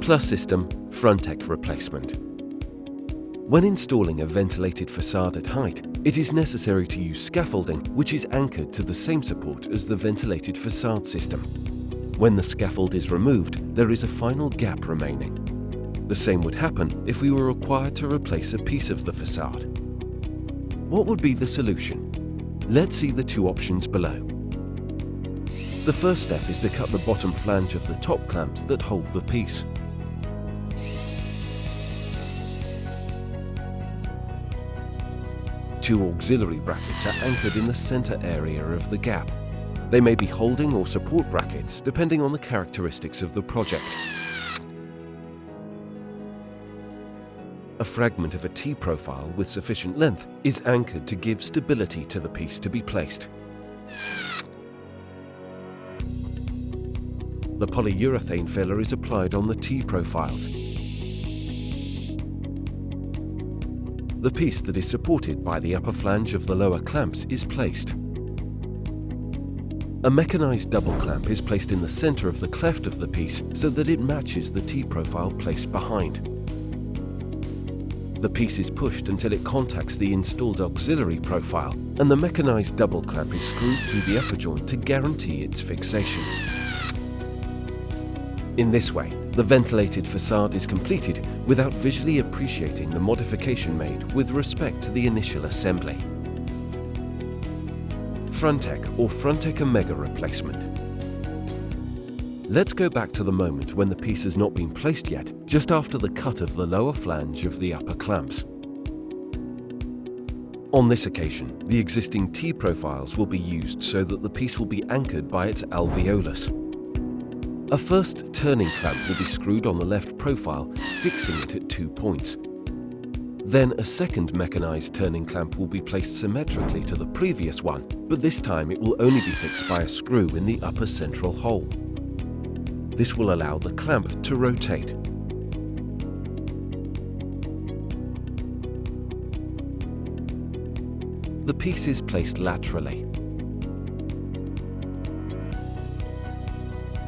Plus System Frontec replacement. When installing a ventilated facade at height, it is necessary to use scaffolding which is anchored to the same support as the ventilated facade system. When the scaffold is removed, there is a final gap remaining. The same would happen if we were required to replace a piece of the facade. What would be the solution? Let's see the two options below. The first step is to cut the bottom flange of the top clamps that hold the piece. Two auxiliary brackets are anchored in the center area of the gap. They may be holding or support brackets depending on the characteristics of the project. A fragment of a T-profile with sufficient length is anchored to give stability to the piece to be placed. The polyurethane filler is applied on the T-profiles. The piece that is supported by the upper flange of the lower clamps is placed. A mechanized double clamp is placed in the center of the cleft of the piece so that it matches the T-profile placed behind. The piece is pushed until it contacts the installed auxiliary profile, and the mechanized double clamp is screwed through the upper joint to guarantee its fixation. In this way, the ventilated facade is completed without visually appreciating the modification made with respect to the initial assembly. Frontec or Frontec Omega replacement. Let's go back to the moment when the piece has not been placed yet, just after the cut of the lower flange of the upper clamps. On this occasion, the existing T-profiles will be used so that the piece will be anchored by its alveolus. A first turning clamp will be screwed on the left profile, fixing it at 2 points. Then a second mechanized turning clamp will be placed symmetrically to the previous one, but this time it will only be fixed by a screw in the upper central hole. This will allow the clamp to rotate. The piece is placed laterally.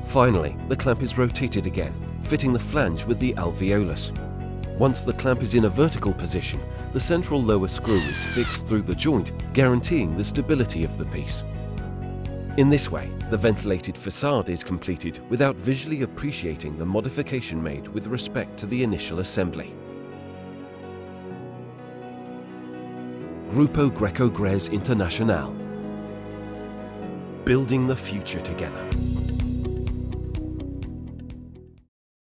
Finally, the clamp is rotated again, fitting the flange with the alveolus. Once the clamp is in a vertical position, the central lower screw is fixed through the joint, guaranteeing the stability of the piece. In this way, the ventilated facade is completed without visually appreciating the modification made with respect to the initial assembly. Grupo Greco Grés Internacional. Building the future together.